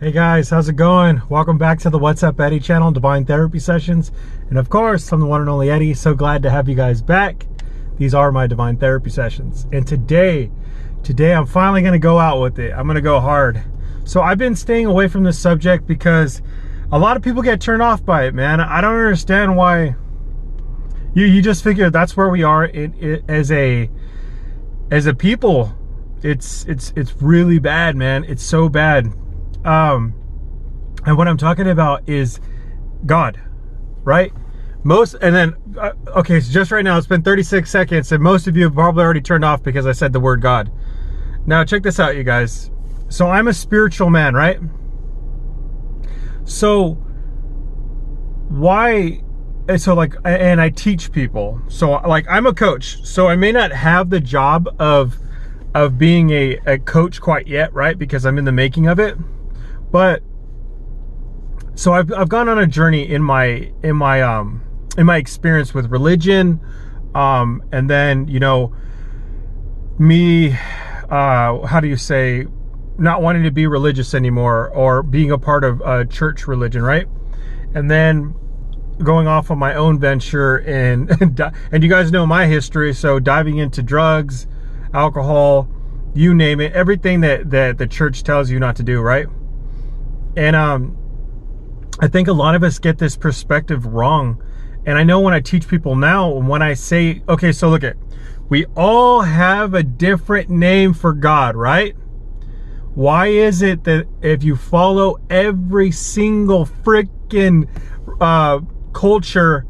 Hey guys, how's it going? Welcome back to the What's Up Eddie channel, Divine Therapy Sessions. And of course, I'm the one and only Eddie. So glad to have you guys back. These are my Divine Therapy Sessions. And today I'm finally going to go out with it. I'm going to go hard. So I've been staying away from this subject because a lot of people get turned off by it, man. I don't understand why. You just figure that's where we are as a people. It's really bad, man. It's so bad. And what I'm talking about is God, right? Okay, so just right now, it's been 36 seconds, and most of you have probably already turned off because I said the word God. Now, check this out, you guys. So I'm a spiritual man, right? So and I teach people. So like, I'm a coach, so I may not have the job of being a coach quite yet, right? Because I'm in the making of it. But so I've gone on a journey in my experience with religion, and then, you know, me, how do you say, not wanting to be religious anymore, or being a part of church religion, right? And then going off on my own venture, and you guys know my history, so diving into drugs, alcohol, you name it, everything that the church tells you not to do, right? And I think a lot of us get this perspective wrong. And I know when I teach people now, when I say, okay, so look we all have a different name for God, right? Why is it that if you follow every single freaking culture,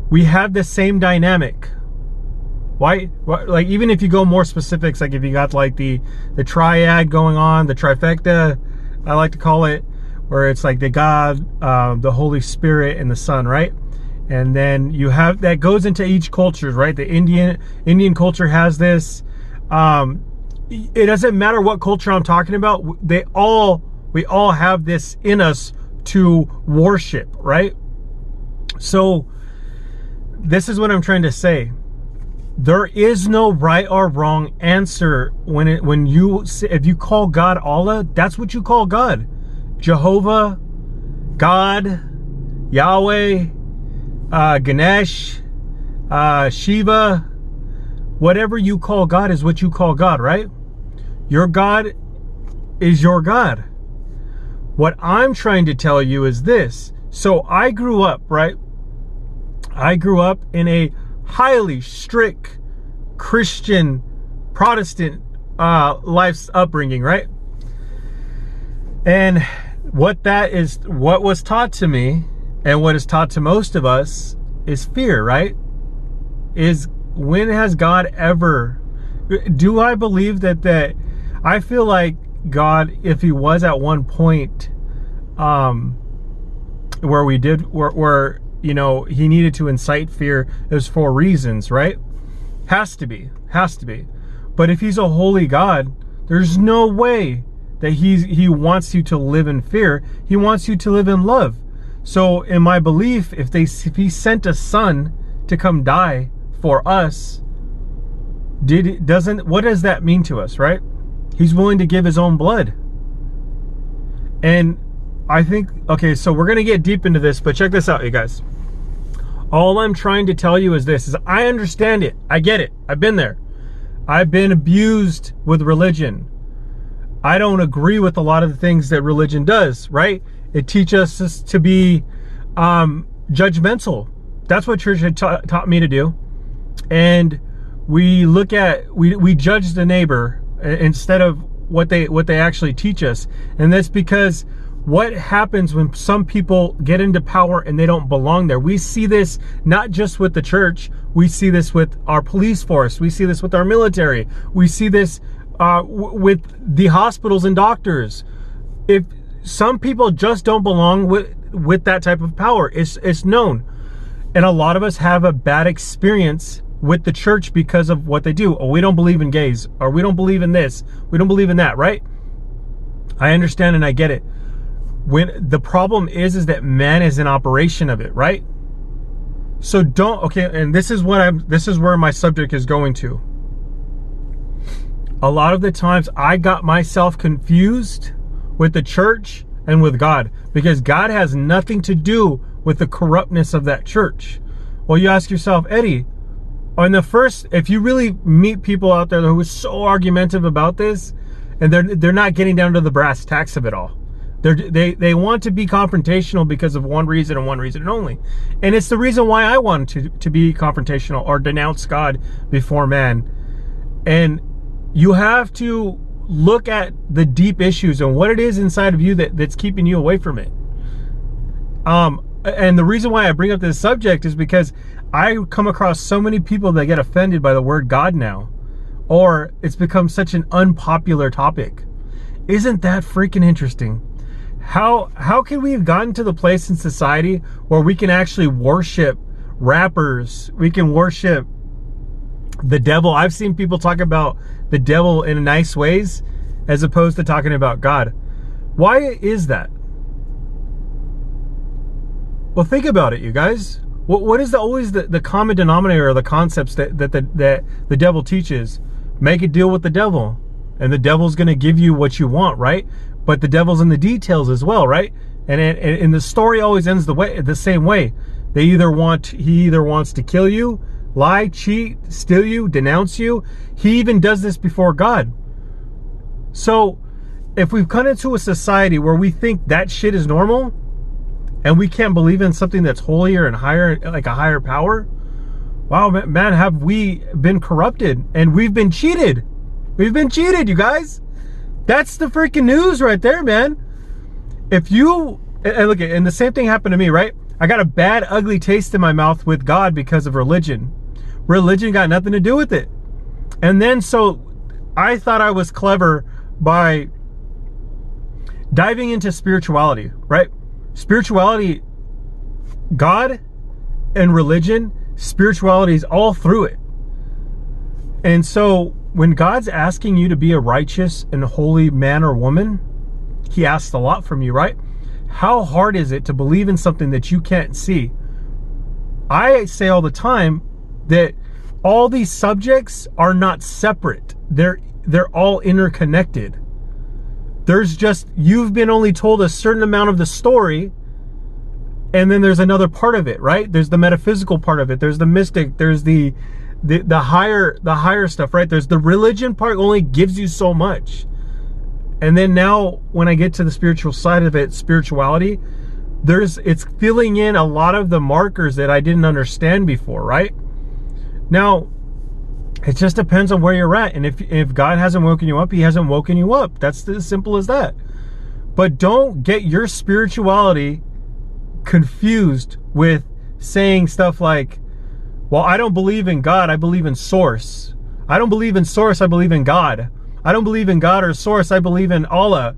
we have the same dynamic? Why, like, even if you go more specifics, like if you got like the triad going on, the trifecta, I like to call it, where it's like the God, the Holy Spirit, and the Son, right? And then you have, that goes into each culture, right? The Indian culture has this. It doesn't matter what culture I'm talking about. We all have this in us to worship, right? So this is what I'm trying to say. There is no right or wrong answer if you call God Allah, that's what you call God. Jehovah, God, Yahweh, Ganesh, Shiva, whatever you call God is what you call God, right? Your God is your God. What I'm trying to tell you is this. So I grew up, right? I grew up in a highly strict Christian Protestant life's upbringing, right? And what was taught to me, and what is taught to most of us, is fear, right? When has God ever, do I believe that I feel like God, if he was at one point where you know, he needed to incite fear, it was for reasons, right? Has to be. But if he's a holy God, there's no way that he wants you to live in fear. He wants you to live in love. So in my belief, if he sent a son to come die for us, what does that mean to us, right? He's willing to give his own blood. And I think, okay, so we're going to get deep into this, but check this out, you guys. All I'm trying to tell you is this, is I understand it. I get it. I've been there. I've been abused with religion. I don't agree with a lot of the things that religion does, right? It teaches us to be judgmental. That's what church had taught me to do. And we judge the neighbor instead of what they actually teach us. And that's because what happens when some people get into power and they don't belong there? We see this not just with the church. We see this with our police force. We see this with our military. We see this with the hospitals and doctors. If some people just don't belong with that type of power, it's known. And a lot of us have a bad experience with the church because of what they do. Oh, we don't believe in gays, or we don't believe in this, we don't believe in that, right? I understand and I get it. When the problem is that man is in operation of it, right? So and this is where my subject is going to. A lot of the times I got myself confused with the church and with God, because God has nothing to do with the corruptness of that church. Well, you ask yourself, Eddie, if you really meet people out there who are so argumentative about this, and they're not getting down to the brass tacks of it all. They want to be confrontational because of one reason and one reason only. And it's the reason why I wanted to be confrontational or denounce God before man. And you have to look at the deep issues and what it is inside of you that's keeping you away from it. And the reason why I bring up this subject is because I come across so many people that get offended by the word God now, or it's become such an unpopular topic. Isn't that freaking interesting? How can we have gotten to the place in society where we can actually worship rappers? We can worship the devil. I've seen people talk about the devil in nice ways as opposed to talking about God. Why is that? Well, think about it, you guys. What is always the common denominator of the concepts that the devil teaches? Make a deal with the devil, and the devil's going to give you what you want, right? But the devil's in the details as well, right? And the story always ends the same way. He either wants to kill you, lie, cheat, steal you, denounce you. He even does this before God. So if we've come into a society where we think that shit is normal, and we can't believe in something that's holier and higher, like a higher power, wow, man, have we been corrupted, and we've been cheated. We've been cheated, you guys. That's the freaking news right there, man. And look, and the same thing happened to me, right? I got a bad, ugly taste in my mouth with God because of religion. Religion got nothing to do with it. And then, so I thought I was clever by diving into spirituality, right? Spirituality, God and religion, spirituality is all through it. And so when God's asking you to be a righteous and holy man or woman, he asks a lot from you, right? How hard is it to believe in something that you can't see? I say all the time that all these subjects are not separate. They're all interconnected. There's just, you've been only told a certain amount of the story, and then there's another part of it, right? There's the metaphysical part of it. There's the mystic. There's the higher stuff, right? There's the religion part only gives you so much. And then now when I get to the spiritual side of it, spirituality, it's filling in a lot of the markers that I didn't understand before, right? Now, it just depends on where you're at. And if God hasn't woken you up, he hasn't woken you up. That's as simple as that. But don't get your spirituality confused with saying stuff like, well, I don't believe in God, I believe in source. I don't believe in source, I believe in God. I don't believe in God or source, I believe in Allah.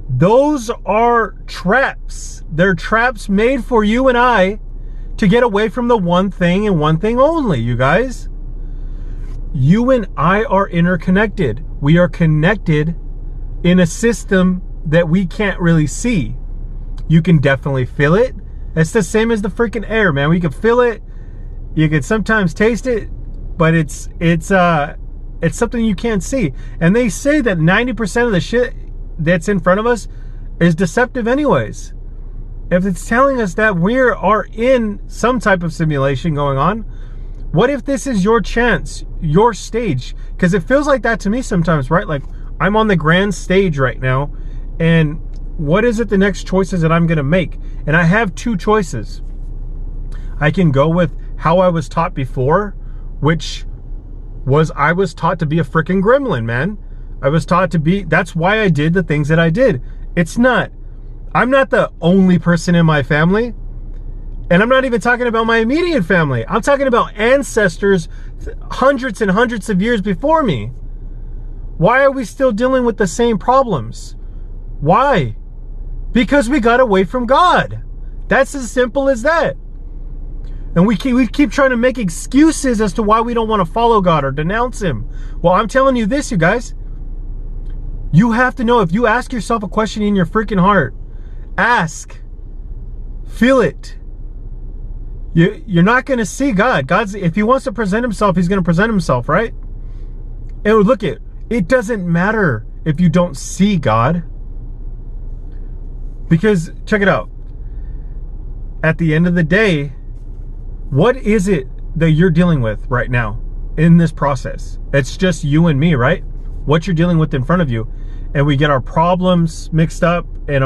Those are traps. They're traps made for you and I to get away from the one thing and one thing only, you guys. You and I are interconnected. We are connected in a system that we can't really see. You can definitely feel it. It's the same as the freaking air, man. We can feel it. You can sometimes taste it, but it's something you can't see. And they say that 90% of the shit that's in front of us is deceptive anyways. If it's telling us that we are in some type of simulation going on, what if this is your chance, your stage? Because it feels like that to me sometimes, right? Like I'm on the grand stage right now, and what is it the next choices that I'm going to make? And I have two choices. I can go with how I was taught before, which was I was taught to be a freaking gremlin, man. I was taught to be, that's why I did the things that I did. I'm not the only person in my family. And I'm not even talking about my immediate family. I'm talking about ancestors hundreds and hundreds of years before me. Why are we still dealing with the same problems? Why? Because we got away from God. That's as simple as that. And we keep trying to make excuses as to why we don't want to follow God or denounce him. Well, I'm telling you this, you guys. You have to know, if you ask yourself a question in your freaking heart, ask. Feel it. You're not going to see God. If he wants to present himself, he's going to present himself, right? And look, it doesn't matter if you don't see God. Because check it out. At the end of the day, what is it that you're dealing with right now in this process? It's just you and me, right? What you're dealing with in front of you. And we get our problems mixed up and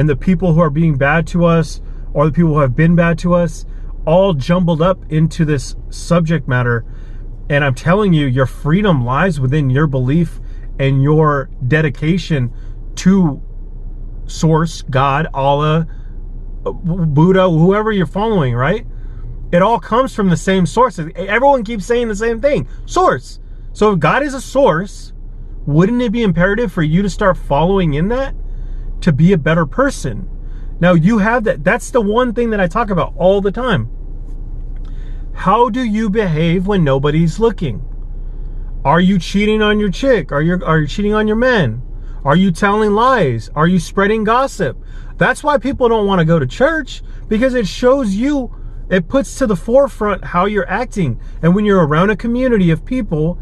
the people who are being bad to us or the people who have been bad to us all jumbled up into this subject matter. And I'm telling you, your freedom lies within your belief and your dedication to Source, God, Allah, Buddha, whoever you're following, right? It all comes from the same source. Everyone keeps saying the same thing, source. So if God is a source, wouldn't it be imperative for you to start following in that to be a better person? Now you have that. That's the one thing that I talk about all the time. How do you behave when nobody's looking? Are you cheating on your chick? Are you cheating on your man? Are you telling lies? Are you spreading gossip? That's why people don't want to go to church, because it shows you, it puts to the forefront how you're acting. And when you're around a community of people,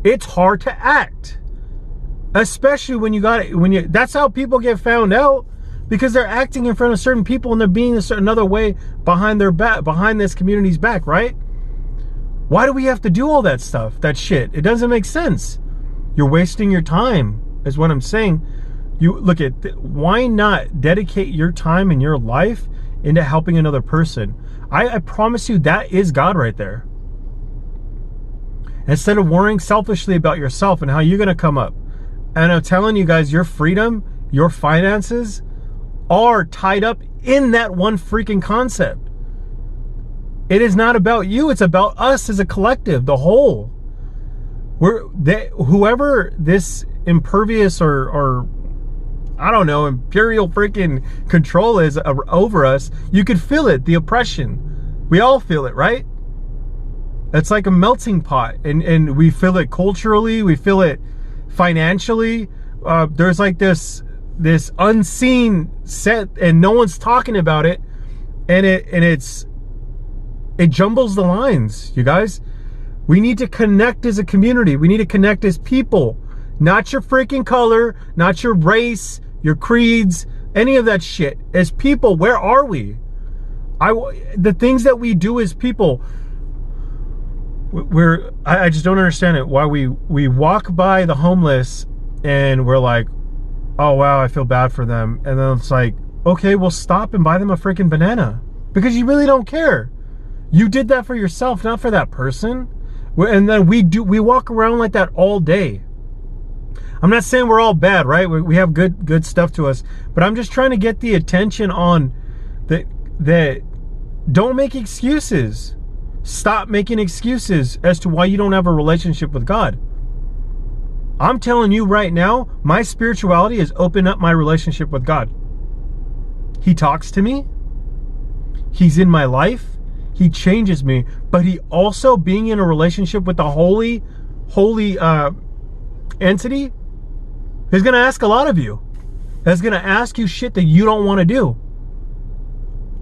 it's hard to act. Especially when that's how people get found out, because they're acting in front of certain people and they're being another way behind their back, behind this community's back, right? Why do we have to do all that stuff, that shit? It doesn't make sense. You're wasting your time, is what I'm saying. You look at, why not dedicate your time and your life into helping another person? I promise you that is God right there. Instead of worrying selfishly about yourself and how you're going to come up. And I'm telling you guys, your freedom, your finances are tied up in that one freaking concept. It is not about you. It's about us as a collective, the whole. Whoever this impervious or I don't know, imperial freaking control is over us, you could feel it, the oppression. We all feel it, right? It's like a melting pot, and we feel it culturally, we feel it financially. There's like this unseen set, and no one's talking about it, and it jumbles the lines, you guys. We need to connect as a community. We need to connect as people, not your freaking color, not your race, your creeds, any of that shit. As people, where are we? The things that we do as people, I just don't understand it. Why we walk by the homeless and we're like, oh wow, I feel bad for them. And then it's like, okay, well stop and buy them a freaking banana, because you really don't care. You did that for yourself, not for that person. And then we walk around like that all day. I'm not saying we're all bad, right? We have good stuff to us, but I'm just trying to get the attention on that don't make excuses. Stop making excuses as to why you don't have a relationship with God. I'm telling you right now, my spirituality has opened up my relationship with God. He talks to me. He's in my life. He changes me, but he also, being in a relationship with the holy entity, is going to ask a lot of you. Is going to ask you shit that you don't want to do.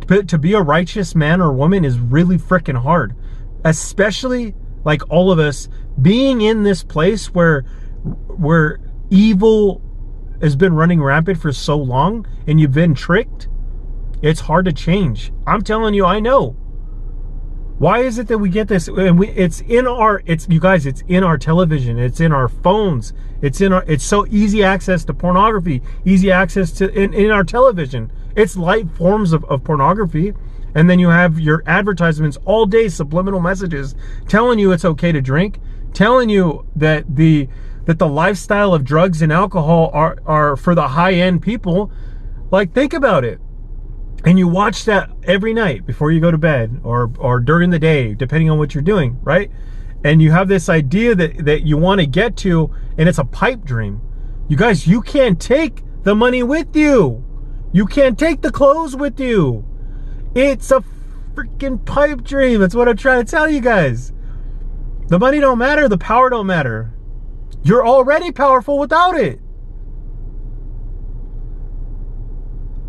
But to be a righteous man or woman is really freaking hard, especially like all of us being in this place where evil has been running rampant for so long and you've been tricked. It's hard to change. I'm telling you, I know. Why is it that we get this? And it's in our television. It's in our phones. It's so easy access to pornography, easy access to in our television. It's light forms of pornography. And then you have your advertisements all day, subliminal messages telling you it's okay to drink, telling you that the lifestyle of drugs and alcohol are for the high-end people. Like, think about it. And you watch that every night before you go to bed or during the day, depending on what you're doing, right? And you have this idea that you want to get to, and it's a pipe dream. You guys, you can't take the money with you. You can't take the clothes with you. It's a freaking pipe dream. That's what I'm trying to tell you guys. The money don't matter. The power don't matter. You're already powerful without it.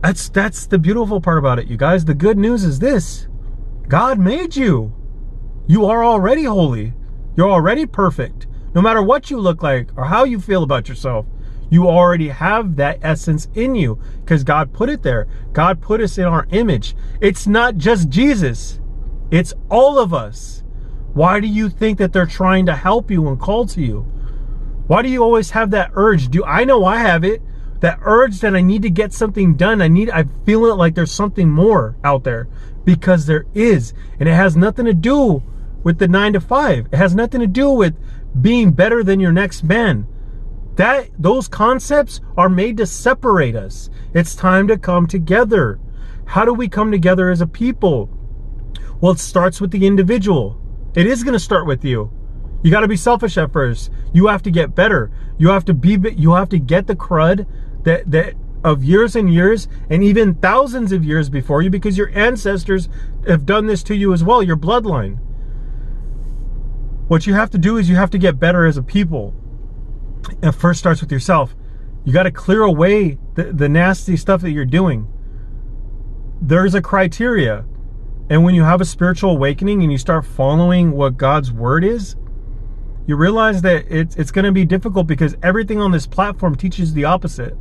That's the beautiful part about it, you guys. The good news is this. God made you. You are already holy. You're already perfect. No matter what you look like or how you feel about yourself, You already have that essence in you because God put it there. God put us in our image. It's not just Jesus. It's all of us. Why do you think that they're trying to help you and call to you? Why do you always have that urge? I know I have it. That urge that I need to get something done. I feel it like there's something more out there, because there is. And it has nothing to do with the 9 to 5. It has nothing to do with being better than your next man. Those concepts are made to separate us. It's time to come together. How do we come together as a people? Well, it starts with the individual. It is going to start with you. You got to be selfish at first. You have to get better. You have to get the crud that of years and years and even thousands of years before you, because your ancestors have done this to you as well, your bloodline. What you have to do is you have to get better as a people. It first starts with yourself. You got to clear away the nasty stuff that you're doing. There's a criteria. And when you have a spiritual awakening and you start following what God's word is, you realize that it's going to be difficult because everything on this platform teaches the opposite.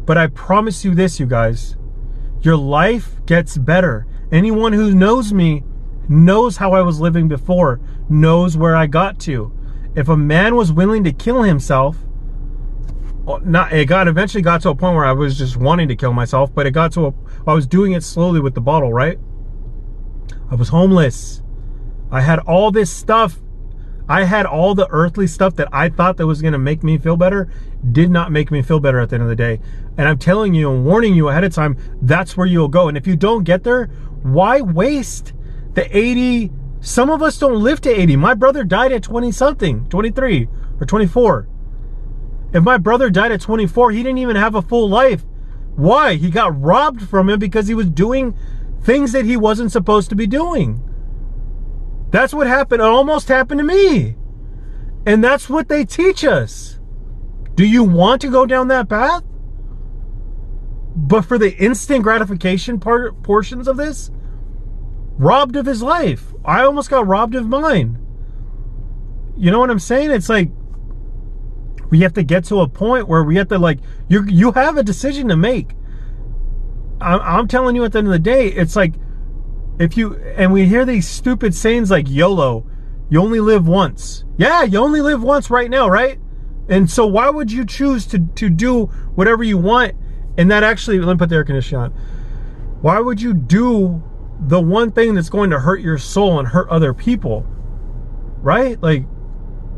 But I promise you this, you guys, your life gets better. Anyone who knows me knows how I was living before, knows where I got to. If a man was willing to kill himself, eventually got to a point where I was just wanting to kill myself, but I was doing it slowly with the bottle, right? I was homeless. I had all this stuff. I had all the earthly stuff that I thought that was going to make me feel better, did not make me feel better at the end of the day. And I'm telling you and warning you ahead of time, that's where you'll go. And if you don't get there, why waste the 80? Some of us don't live to 80. My brother died at 20 something, 23 or 24. If my brother died at 24, he didn't even have a full life. Why? He got robbed from him because he was doing things that he wasn't supposed to be doing. That's what happened. It almost happened to me. And that's what they teach us. Do you want to go down that path? But for the instant gratification portions of this, robbed of his life. I almost got robbed of mine. You know what I'm saying? It's like, we have to get to a point where we have to you have a decision to make. I'm telling you, at the end of the day, it's like, and we hear these stupid sayings like YOLO, you only live once. Yeah, you only live once right now, right? And so why would you choose to do whatever you want? And that actually, let me put the air conditioner on. Why would you do the one thing that's going to hurt your soul and hurt other people? Right? Like,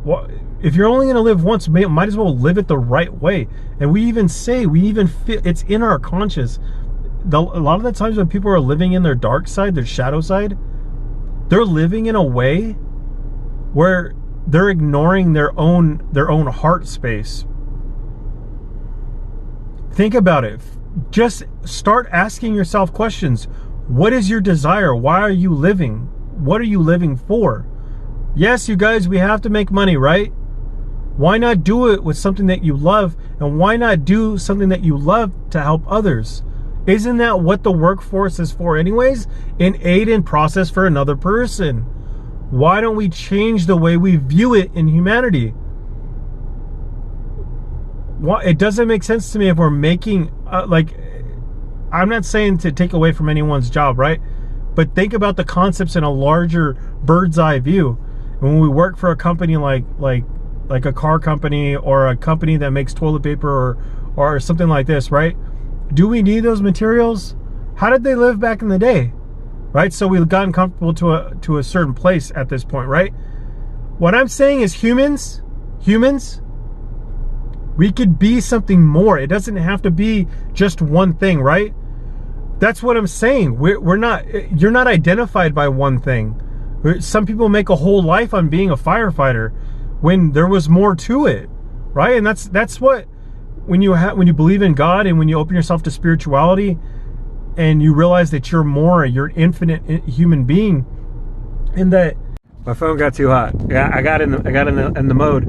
what? If you're only going to live once, might as well live it the right way. And we even feel it's in our conscience. A lot of the times when people are living in their dark side, their shadow side, they're living in a way where they're ignoring their own heart space. Think about it. Just start asking yourself questions. What is your desire? Why are you living? What are you living for? Yes, you guys, we have to make money, right? Why not do it with something that you love? And why not do something that you love to help others? Isn't that what the workforce is for anyways? An aid and process for another person. Why don't we change the way we view it in humanity? It doesn't make sense to me if we're making, I'm not saying to take away from anyone's job, right? But think about the concepts in a larger bird's eye view. When we work for a company like a car company or a company that makes toilet paper or something like this, right? Do we need those materials? How did they live back in the day? Right? So we've gotten comfortable to a certain place at this point, right? What I'm saying is humans, we could be something more. It doesn't have to be just one thing, right? That's what I'm saying. You're not identified by one thing. Some people make a whole life on being a firefighter when there was more to it, right? And that's what, when you believe in God and when you open yourself to spirituality and you realize that you're an infinite human being, and that my phone got too hot. Yeah, I got in the mode.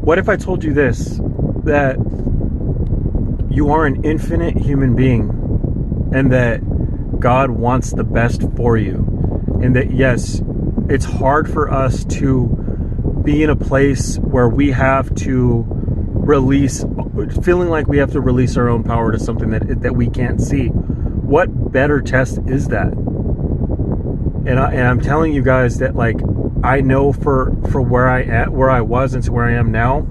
What if I told you this, that you are an infinite human being and that God wants the best for you, and that yes, it's hard for us to be in a place where we have to feeling like we have to release our own power to something that we can't see. What better test is that? And I'm telling you guys that, like, I know for where I was and to where I am now,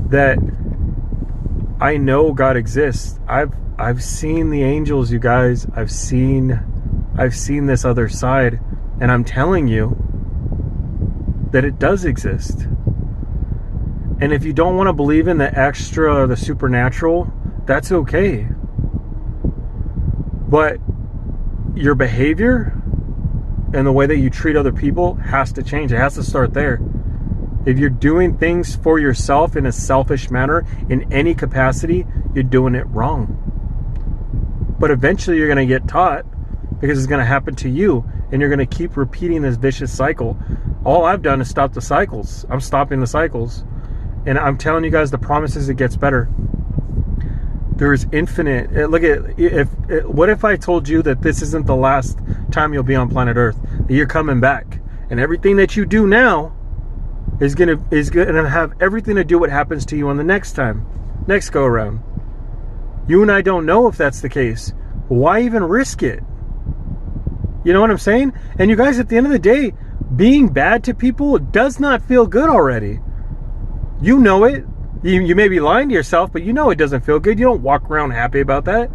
that I know God exists. I've seen the angels, you guys. I've seen this other side, and I'm telling you that it does exist. And if you don't want to believe in the extra or the supernatural, that's okay. But your behavior and the way that you treat other people has to change. It has to start there. If you're doing things for yourself in a selfish manner, in any capacity, you're doing it wrong. But eventually you're going to get taught, because it's going to happen to you, and you're going to keep repeating this vicious cycle. All I've done is stop the cycles. I'm stopping the cycles. And I'm telling you guys, the promise is it gets better. There is infinite. What if I told you that this isn't the last time you'll be on planet Earth, that you're coming back, and everything that you do now is gonna have everything to do what happens to you on the next go around. You and I don't know if that's the case. Why even risk it? You know what I'm saying? And you guys, at the end of the day, being bad to people does not feel good already. You know it. You may be lying to yourself, but you know it doesn't feel good. You don't walk around happy about that.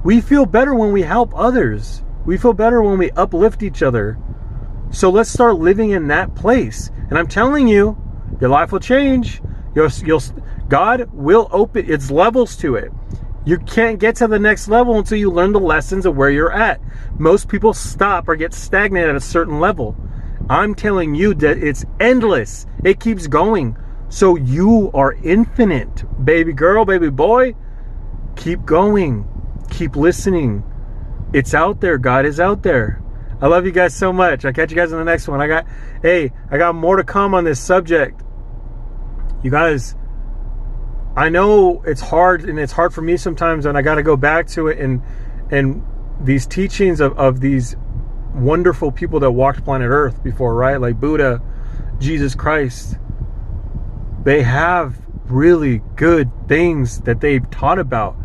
We feel better when we help others. We feel better when we uplift each other. So let's start living in that place. And I'm telling you, your life will change. God will open. It's levels to it. You can't get to the next level until you learn the lessons of where you're at. Most people stop or get stagnant at a certain level. I'm telling you that it's endless. It keeps going. So you are infinite, baby girl, baby boy. Keep going. Keep listening. It's out there. God is out there. I love you guys so much. I'll catch you guys in the next one. I got more to come on this subject. You guys, I know it's hard, and it's hard for me sometimes, and I got to go back to it, and these teachings of these wonderful people that walked planet Earth before, right? Like Buddha, Jesus Christ. They have really good things that they've taught about,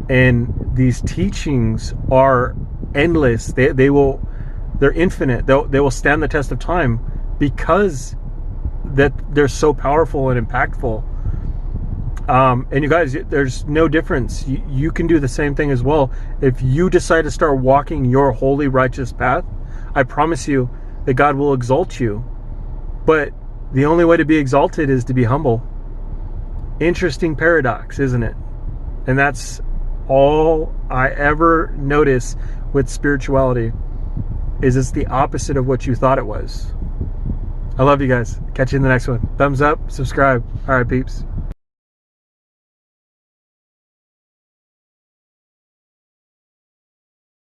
and these teachings are endless. They're infinite. They will stand the test of time, because that they're so powerful and impactful. And you guys, there's no difference. You can do the same thing as well. If you decide to start walking your holy, righteous path, I promise you that God will exalt you. But the only way to be exalted is to be humble. Interesting paradox, isn't it? And that's all I ever notice with spirituality, is it's the opposite of what you thought it was. I love you guys. Catch you in the next one. Thumbs up, subscribe. All right, peeps.